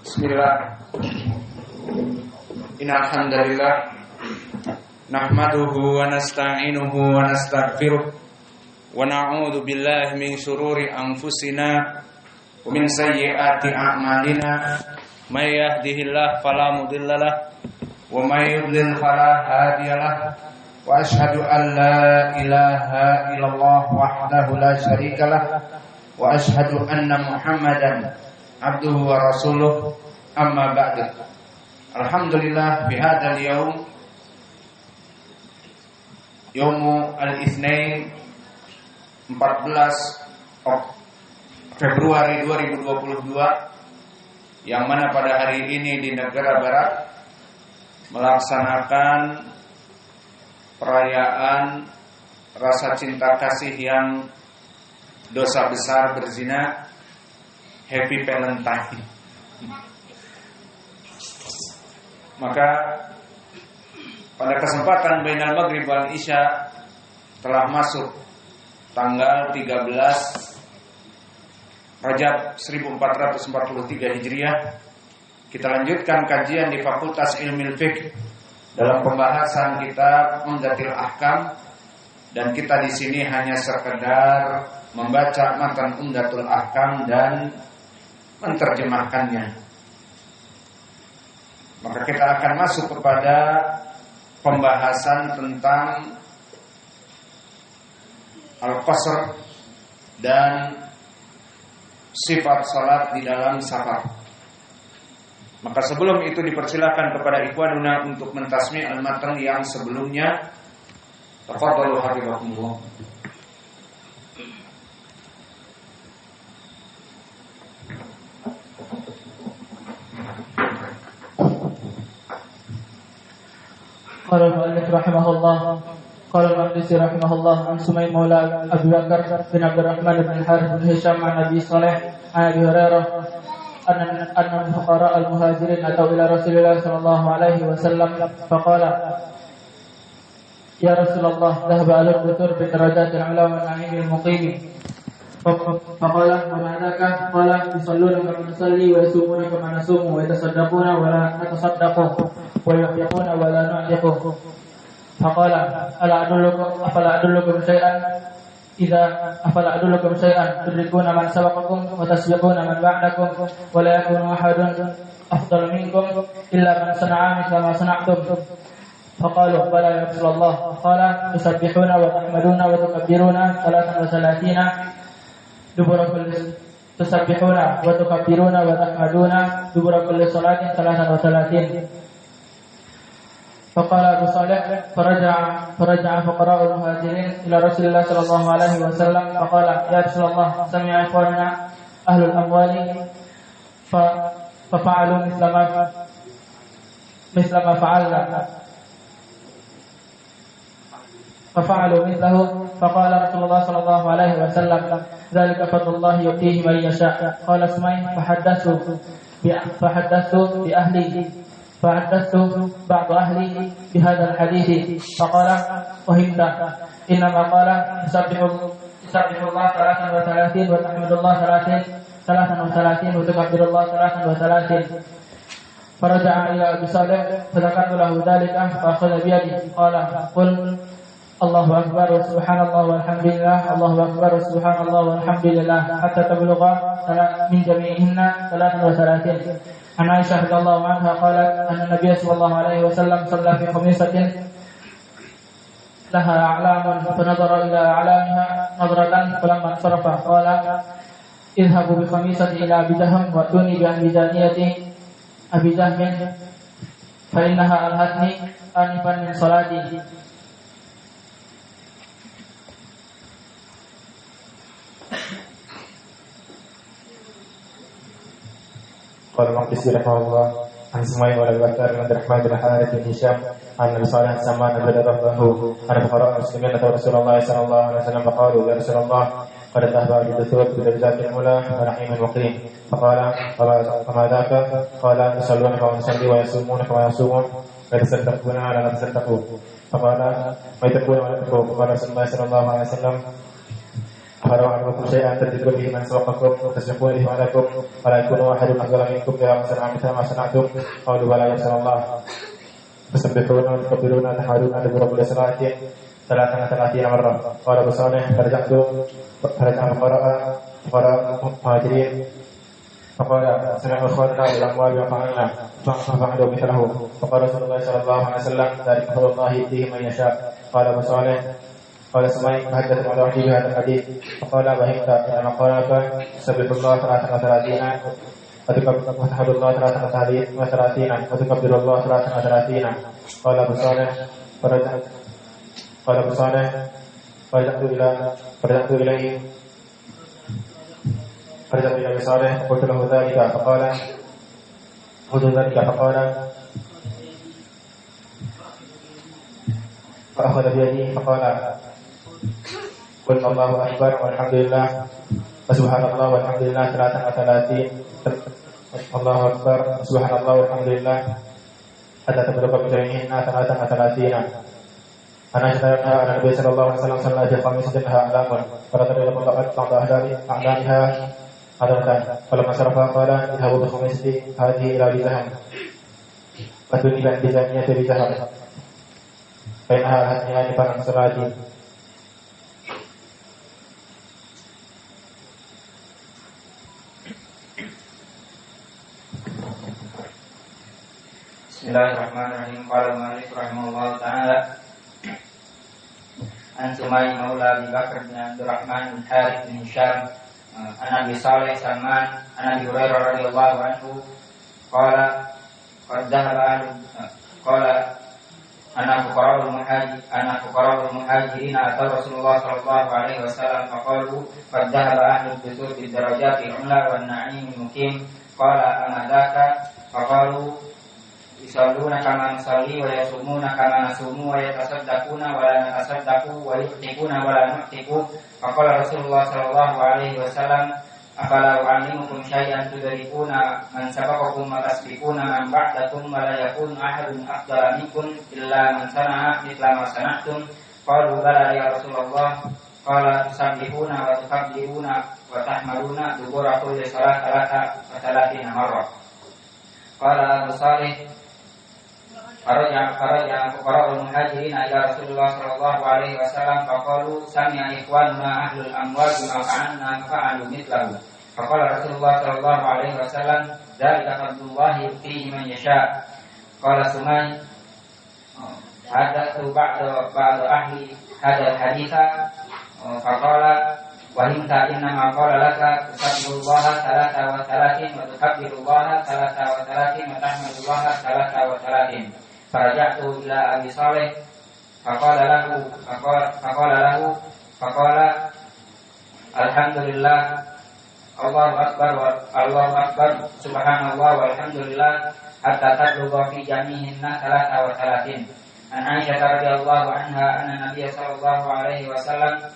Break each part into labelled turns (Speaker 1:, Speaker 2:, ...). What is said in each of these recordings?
Speaker 1: Bismillah. Innal hamdalillah nahmaduhu wa nasta'inuhu wa nastaghfiruh wa na'udzu billahi min shururi anfusina wa min sayyiati a'malina. May yahdihillahu fala mudhillalah wa may yudlil fala hadiyalah. Wa asyhadu an la ilaha illallah wahdahu la syarikalah wa asyhadu anna Muhammadan abduhu wa rasuluh. Amma ba'du. Alhamdulillah bihadzal yaum al-Itsnain 14 Februari 2022, yang mana pada hari ini di negara barat melaksanakan perayaan rasa cinta kasih yang dosa besar berzina, Happy Valentine. Maka pada kesempatan bainal maghrib wal isya telah masuk tanggal 13 Rajab 1443 Hijriah. Kita lanjutkan kajian di Fakultas Ilmu Fiqh dalam pembahasan kitab Umdatul Ahkam, dan kita di sini hanya sekedar membaca matan Umdatul Ahkam dan menerjemahkannya. Maka kita akan masuk kepada pembahasan tentang al-qasr dan sifat salat di dalam safar. Maka sebelum itu dipersilakan kepada ikhwanuna untuk mentasmi al-matan yang sebelumnya. Tafadhalu hafizakumullah.
Speaker 2: قال المؤلف رحمه الله قال المقدسي رحمه الله عن سمي مولى أبي بكر بن عبد الرحمن بن الحارث بن هشام عن أبي صالح عن أبي هريرة أن الفقراء المهاجرين أتوا إلى رسول الله صلى الله عليه وسلم فقال يا رسول الله ذهب أهل الدثور بدرجات العلا والنعيم المقيم فقال وما ذاك؟ قال يصلون كما نصلي ويصومون كما نصوم ويتصدقون ولا نتصدق ويحيقون ولا نعيق. فقال أفلا أدلكم شيئا تدركون من سبقكم وتسبقون من بعدكم ولا يكون أحد أفضل منكم إلا من صنع مثل ما صنعتم. فقالوا بلى يا رسول الله. قال تسبحون وتحمدون وتكبرون 33 تسبحون وتكبرون وتحمدون دبر كل صلاة 33. فقال أبو صالح فرجع فقراء المهاجرين إلى رسول الله صلى الله عليه وسلم فقال يا رسول الله سمع إخواننا أهل الأموال ففعلوا مثل ما فعلنا ففعلوا مثله. فقال رسول الله صلى الله عليه وسلم ذلك فضل الله يؤتيه من يشاء. قال اسمعي فحدثت بعض أهلي بهذا الحديث فقال وهمت إنما قال تسبح الله 33 وتحمد الله 33 وتكبر الله 33. فرجع إلى أبي صالح فذكرت له ذلك فأخذ بيدي قال قل الله أكبر وسبحان الله والحمد لله الله أكبر وسبحان الله والحمد لله حتى تبلغ من جميعهن 33. عن عائشة رضي الله عنها قالت أن النبي صلى الله عليه وسلم صلى في خميسة لها أعلام فنظر إلى أعلامها نظرة فلما انصرف قال اذهبوا بخميسة إلى أبي جهم وأتوني بأنبجانية أبي جهم فإنها ألهتني آنفا من صلاتي.
Speaker 3: قال المقدسي رحمه الله عن سمي ولا بكر بن عبد الرحمن بن الحارث بن هشام عن ابي صالح سمان بن رضاه عن فقراء المسلمين اتوا رسول الله صلى الله عليه وسلم فقالوا يا رسول الله قد ذهب اهل الدثور بدرجات العلا ونعيم المقيم. فقال وما ذاك؟ قال يصلون كما نصلي ويصومون كما يصومون ويتصدقون على ما تصدقوا. فقال ويتقون ولا تتقوا. فقال رسول الله صلى الله عليه وسلم فلو أنكم شيئا تجدون به من سبقكم وتسبقون به بعدكم ولا يكون أحد أفضل منكم إذا صنع مثل ما صنعتم قالوا بلى يا رسول الله تسبحون وتكبرون وتحمدون تدبر كل صلاة 33 مرة قال أبو صالح فرجعت فقرأ مهاجرين فقال سمع إخواننا بالأموال وفعلنا ففعلوا مثله فقال رسول الله صلى الله عليه وسلم ذلك فضل الله يؤتيه من يشاء قال أبو صالح قال سمعت حدث موضوعي بهذا الحديث فقال فهمت أن قالك سبح الله 33 وتحمد الله 33 وتكبر الله 33 قال أبو صالح فرجعت إليه أبي صالح قلت له ذلك فقال فأخذ بيدي فقال قل الله أكبر والحمد لله وسبحان الله والحمد لله 33 الله أكبر سبحان الله والحمد لله حتى تبلغ بجميعهن 33 أنا أشهد أن النبي صلى الله عليه وسلم صلى في خميسة لها أعلام فرد إلى بعض أعلامها عددا فلما صرف قال اذهبوا بخميستي هذه إلى أبي جهم فتوني بأنبزانية أبي جهم فإنها أهدني آنفا عن صلاتي.
Speaker 4: Bismillahirrahmanirrahim. Qala al-mu'allif rahimahullah ta'ala an Sumay maula Abi Bakr bin Abdurrahman bin Harith bin Hisham an Abi Salih Salman an Abi Hurairah radhiyallahu anhu qala qad dhahaba qala ana fuqara'ul muhajirin atau Rasulullah sallallahu alaihi wasallam faqalu qad dhahaba ahlul dusur bid darajati ula wan na'im mukim qala amadaka faqalu yusalluna kama nusalli wa yasumuna kama nasumu wa yatasaddaquna wa la natasaddaqu wa yu'tikuna wa la nu'tiku faqala Rasulullah sallallahu alaihi wasallam afala u'allimukum syai'an tudrikuna man sabaqakum wa tasbiquna man ba'dakum wa la yakunu ahadun afdala minkum illa man sana'a mithla ma sana'tum qalu bala ya Rasulullah qala tusabbihuna wa tukabbiruna wa tahmaduna dubura kulli salati wa talatina marrah qala Abu Salih Faraja fuqara'ul muhajirin ila Rasulullah sallallahu alaihi wasallam faqalu sami'a ikhwanuna ahlul amwal bima fa'alna fa'alu mithlahu faqala Rasulullah sallallahu alaihi wasallam dzalika fadlullahi yu'tihi man yasha qala Sumay hadatsu ba'da ahli hadzal haditha faqala wa hinta inna ma qala laka tusabbihullaha 33 wa tukabbirullaha 33 wa tahmadullaha 33 faraja'tu ila Abi Salih faqala alhamdulillah Allahu akbar subhanallah walhamdulillah hatta tablugha fi jami'inna 33 an Aisyah radhiyallahu anha anna Nabiy sallallahu alaihi wasallam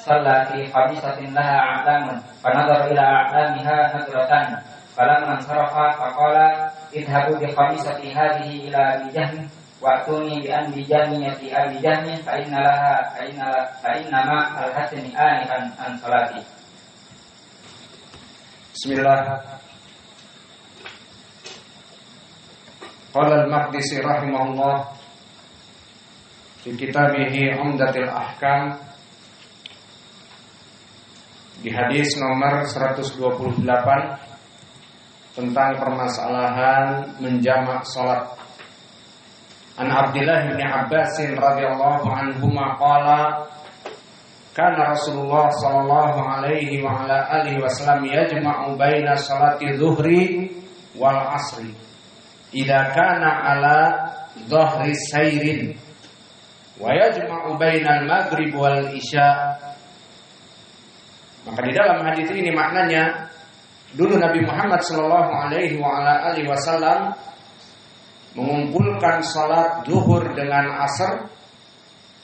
Speaker 4: shalla fi khamisatin laha a'lamun fa nadhara ila a'lamiha nadratan falamma sarafa faqala idhabu bi khamisati hadhihi ila Abi Jahm wa'tuni bi anbijaniyati Abi Jahm fa inna ma al-hasani an salati.
Speaker 1: Bismillah. Qala al-Maqdisi rahimahullah fi kitabih Umdatul Ahkam di hadis nomor 128 tentang permasalahan menjamak salat. An Abdullah bin Abbas radhiyallahu anhuma qala kana Rasulullah sallallahu alaihi wa ala alihi wasallam yajma'u baina salati dhuhri wal asri idza kana ala dhahri sayrin wa yajma'u bainal maghrib wal isya. Maka di dalam hadis ini maknanya dulu Nabi Muhammad sallallahu alaihi wa ala alihi wasallam mengumpulkan salat zuhur dengan asar.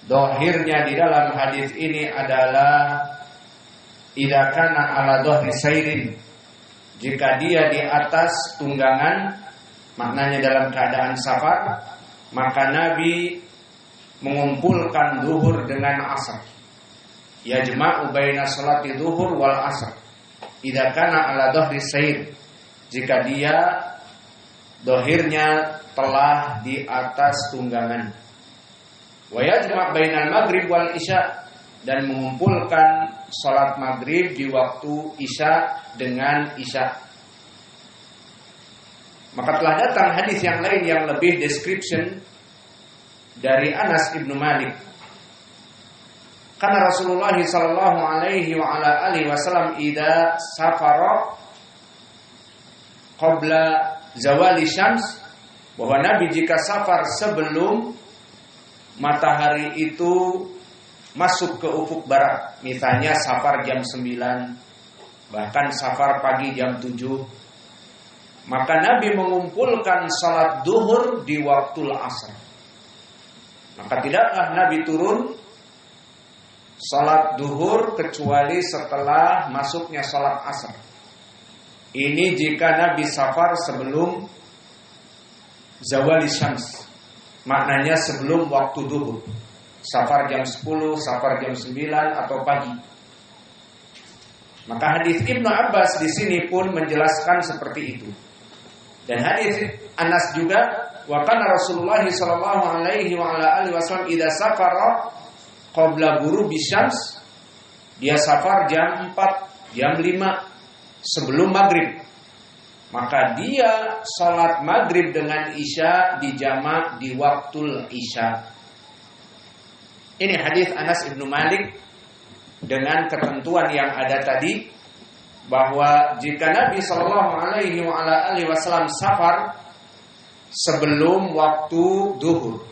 Speaker 1: Dohirnya di dalam hadis ini adalah idza kana ala dhahri sayrin, jika dia di atas tunggangan, maknanya dalam keadaan safar, maka Nabi mengumpulkan zuhur dengan asar. yajma'u baina salati zuhur wal asr idza kana ala dhahri sayr, jika dia dohirnya telah di atas tunggangan. Wa yajma' bainal maghrib wal isya, dan mengumpulkan salat maghrib di waktu isya dengan isya. Maka telah datang hadis yang lain yang lebih description dari Anas ibnu Malik. Karena Rasulullah sallallahu alaihi wa ala alihi wasallam idza safara qabla zawali syams, bahwa Nabi jika safar sebelum matahari itu masuk ke ufuk barat, misalnya safar jam 9, bahkan safar pagi jam 7, maka Nabi mengumpulkan salat duhur di waktu asar. Maka tidaklah Nabi turun salat duhur kecuali setelah masuknya salat asar. Ini jika Nabi safar sebelum zawali syams, maknanya sebelum waktu duhur. Safar jam 10, safar jam 9 atau pagi. Maka hadis Ibnu Abbas di sini pun menjelaskan seperti itu. Dan hadis Anas juga, wa kana Rasulullah sallallahu alaihi wa ala alihi wasallam idza safara qabla ghurubi syams, dia safar jam 4, jam 5 sebelum maghrib. Maka dia sholat maghrib dengan isya dijamak di waktu isya. Ini hadis Anas ibnu Malik dengan ketentuan yang ada tadi, bahwa jika Nabi Shallallahu Alaihi Wasallam safar sebelum waktu duhur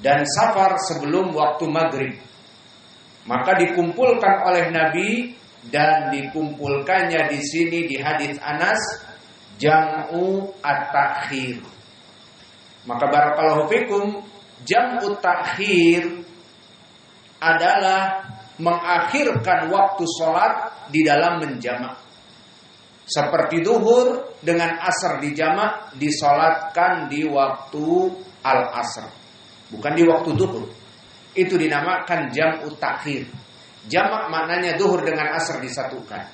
Speaker 1: dan safar sebelum waktu maghrib, maka dikumpulkan oleh Nabi, dan dikumpulkannya di sini di hadis Anas jam'u at-takhir. Maka barakallahu fikum, jam'u takhir adalah mengakhirkan waktu sholat di dalam menjamak. Seperti duhur dengan asar dijamak, disolatkan di waktu al-asr, bukan di waktu duhur. Itu dinamakan jam'u takhir. Jamak maknanya duhur dengan asar disatukan.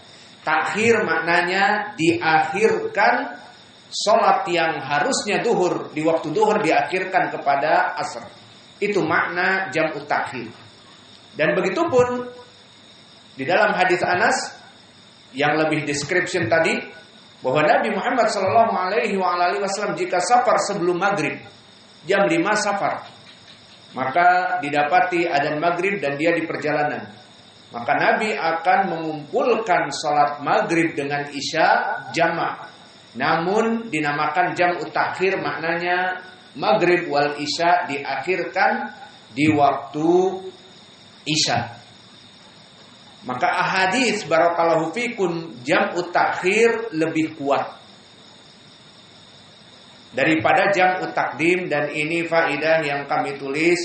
Speaker 1: Takhir maknanya diakhirkan sholat yang harusnya duhur di waktu duhur diakhirkan kepada asar. Itu makna jam'u takhir. Dan begitu pun di dalam hadis Anas yang lebih description tadi, bahwa Nabi Muhammad sallallahu alaihi wasallam jika safar sebelum maghrib jam 5 safar, maka didapati adzan maghrib dan dia di perjalanan, maka Nabi akan mengumpulkan salat maghrib dengan isya jamak. Namun dinamakan jam'u takhir, maknanya maghrib wal isya diakhirkan di waktu isya. Maka ahadits barakallahu fikum jam'u takhir lebih kuat daripada jam'u takdim, dan ini faidah yang kami tulis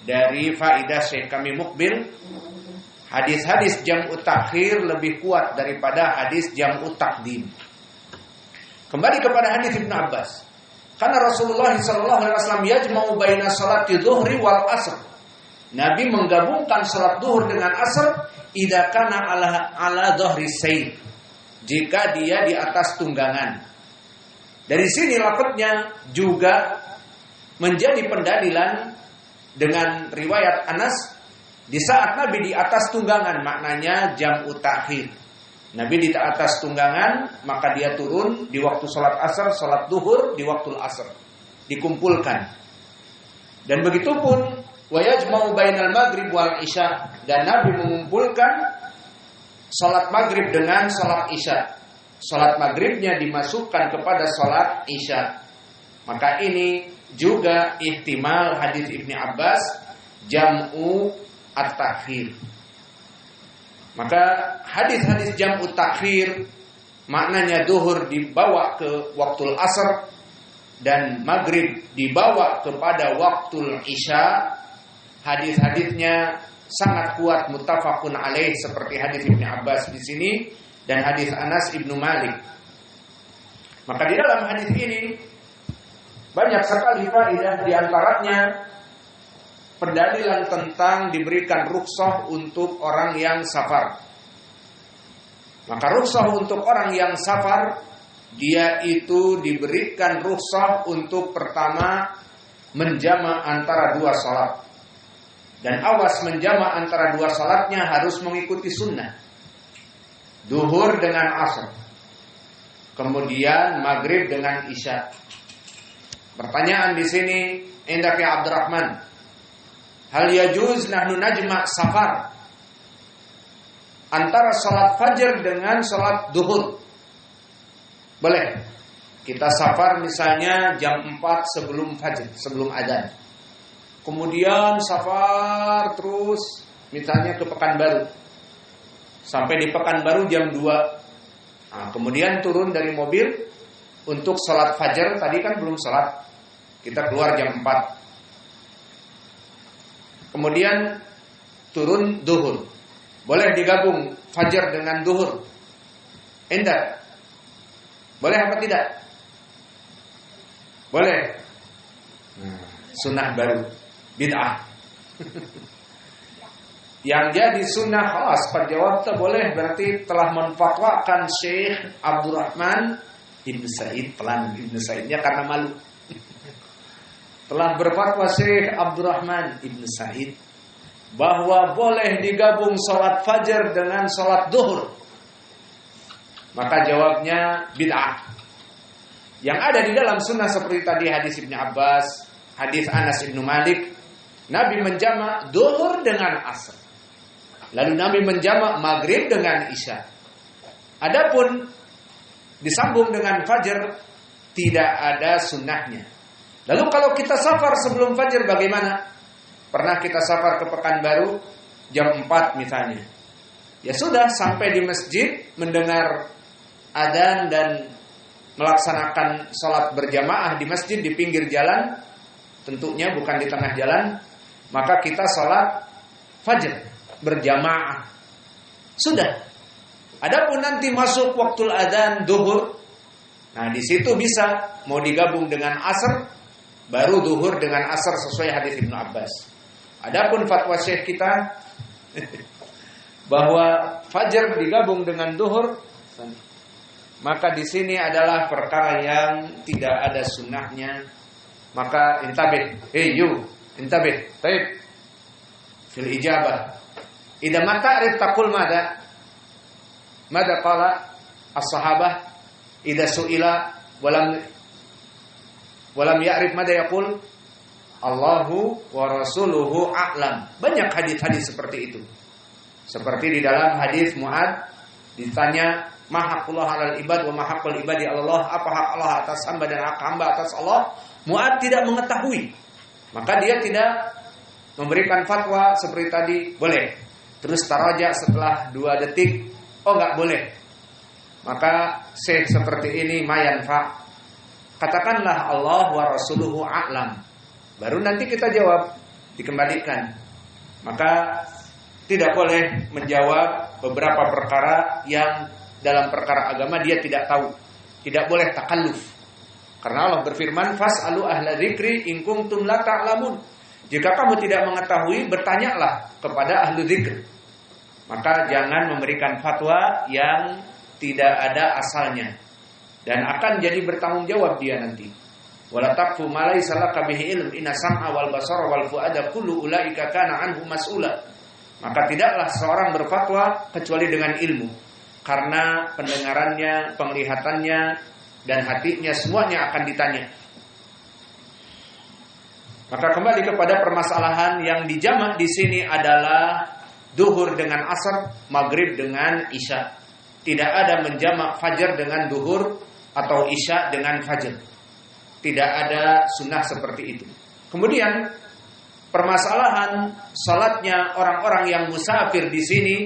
Speaker 1: dari faidah Syekh kami Mukbil. Hadis-hadis jam'u takhir lebih kuat daripada hadis jam'u takdim. Kembali kepada hadis Ibnu Abbas, karena Rasulullah sallallahu alaihi wasallam yajma'u baina salati dhuhri wal asr. Nabi menggabungkan salat duhur dengan asar idza kana ala dhahri sayr, jika dia di atas tunggangan. Dari sini lafadznya juga menjadi pendalilan dengan riwayat Anas, di saat Nabi di atas tunggangan maknanya jam'u takhir. Nabi di atas tunggangan, maka dia turun di waktu salat asar, salat duhur di waktu asar, dikumpulkan. Dan begitu pun wa yajma'u bainal maghrib wal isya, dan Nabi mengumpulkan salat maghrib dengan salat isya. Salat maghribnya dimasukkan kepada salat isya. Maka ini juga ihtimal hadis Ibnu Abbas jam'u at-takhir. Maka hadis-hadis jam'u takhir maknanya duhur dibawa ke waktu asar dan maghrib dibawa kepada waktu isya. Hadis-hadisnya sangat kuat, muttafaqun alaih, seperti hadis Ibnu Abbas di sini dan hadis Anas ibnu Malik. Maka di dalam hadis ini banyak sekali faedah, di antaranya pendalilan tentang diberikan rukhsah untuk orang yang safar. Maka rukhsah untuk orang yang safar, dia itu diberikan rukhsah untuk pertama menjama' antara dua salat. Dan awas menjama' antara dua salatnya harus mengikuti sunnah. Duhur dengan asar, kemudian maghrib dengan isya. Pertanyaan di sini, indak ya Abdurrahman, hal yajuz nahnu najma' safar antara salat fajar dengan salat duhur? Boleh. Kita safar misalnya jam 4 sebelum fajar, sebelum adzan. Kemudian safar terus misalnya ke Pekanbaru. Sampai di Pekanbaru jam 2. Nah, kemudian turun dari mobil untuk salat fajar, tadi kan belum salat. Kita keluar jam 4. Kemudian turun duhur. Boleh digabung fajar dengan duhur? Enggak. Boleh apa tidak? Boleh. Sunnah baru, bid'ah. Yang jadi sunnah khalas, penjawab boleh berarti telah menfatwakan Syekh Abdurrahman Ibn Said. Pelan Ibn Saidnya karena malu. Telah berfatwa Syekh Abdurrahman Ibn Said bahwa boleh digabung salat fajar dengan salat duhur. Maka jawabnya bid'ah. Yang ada di dalam sunnah seperti tadi hadis Ibnu Abbas, hadis Anas bin Malik, Nabi menjama' duhur dengan asar. Lalu Nabi menjama' maghrib dengan isya. Adapun disambung dengan fajar tidak ada sunnahnya. Lalu kalau kita safar sebelum fajar bagaimana? Pernah kita safar ke Pekanbaru jam 4 misalnya. Ya sudah, sampai di masjid mendengar adzan dan melaksanakan sholat berjamaah di masjid di pinggir jalan, tentunya bukan di tengah jalan, maka kita sholat fajar berjamaah. Sudah. Adapun nanti masuk waktu adzan duhur, nah di situ bisa mau digabung dengan asar, baru duhur dengan asar sesuai hadis Ibnu Abbas. Adapun fatwa Syekh kita bahwa fajar digabung dengan duhur, maka di sini adalah perkara yang tidak ada sunnahnya. Maka intabih, intabih, taib fil ijabah. Idza ma ta'rif taqul mada qala as-sahabah idza su'ila walam ya'rif mada yaqul Allahu wa rasuluhu a'lam. Banyak hadis-hadis seperti itu. Seperti di dalam hadis Mu'ad ditanya mahaqqullah 'alal ibad wa mahaqqul ibadi 'ala Allah, apa hak Allah atas hamba dan hak hamba atas Allah? Mu'ad tidak mengetahui. Maka dia tidak memberikan fatwa seperti tadi, boleh. Terus taraja setelah 2 detik, oh enggak boleh. Maka syekh seperti ini mayanfa. Katakanlah Allah wa rasuluhu a'lam. Baru nanti kita jawab, dikembalikan. Maka tidak boleh menjawab beberapa perkara yang dalam perkara agama dia tidak tahu. Tidak boleh takalluf. Karena Allah berfirman, fas'alu ahla dzikri in kuntum la ta'lamun. Jika kamu tidak mengetahui, bertanyalah kepada ahli dzikr. Maka jangan memberikan fatwa yang tidak ada asalnya dan akan jadi bertanggung jawab dia nanti. Wala taqfu ma laysa laka bihi ilm inna sam'a wal basara wal fuada kullu ulaika kana anhu mas'ula. Maka tidaklah seorang berfatwa kecuali dengan ilmu. Karena pendengarannya, penglihatannya, dan hatinya semuanya akan ditanya. Maka kembali kepada permasalahan yang dijamak di sini adalah duhur dengan asar, maghrib dengan isya. Tidak ada menjamak fajar dengan duhur atau isya dengan fajar. Tidak ada sunnah seperti itu. Kemudian permasalahan salatnya orang-orang yang musafir di sini,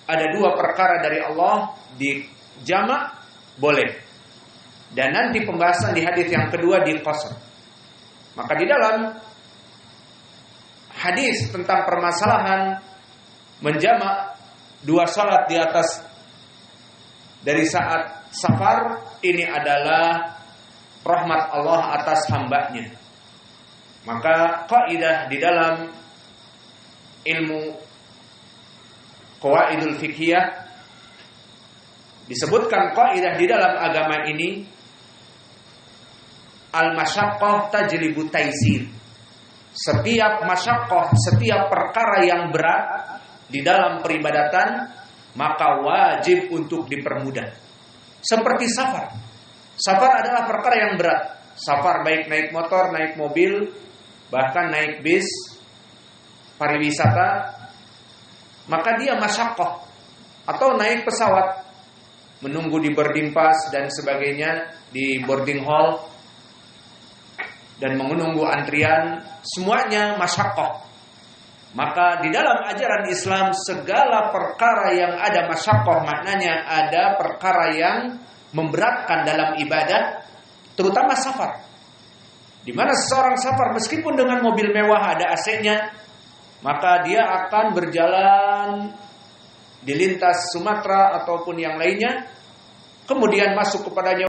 Speaker 1: ada 2 perkara dari Allah, di jamak boleh. Dan nanti pembahasan di hadis yang kedua di qasr. Maka di dalam hadis tentang permasalahan menjamak 2 salat di atas dari saat safar, ini adalah rahmat Allah atas hambanya. Maka kaidah di dalam ilmu qawaidul fiqhiyah disebutkan kaidah di dalam agama ini, al-masyaqqah tajlibu taisir. Setiap masyaqqah, setiap perkara yang berat di dalam peribadatan maka wajib untuk dipermudah. Seperti safar. Safar adalah perkara yang berat. Safar baik naik motor, naik mobil, bahkan naik bis, pariwisata, maka dia masyaqqah. Atau naik pesawat, menunggu di boarding pass dan sebagainya, di boarding hall, dan menunggu antrian, semuanya masyaqqah. Maka di dalam ajaran Islam segala perkara yang ada masyaqqah, maknanya ada perkara yang memberatkan dalam ibadah, terutama safar. Di mana seseorang safar meskipun dengan mobil mewah ada AC-nya, maka dia akan berjalan di lintas Sumatera ataupun yang lainnya, kemudian masuk kepadanya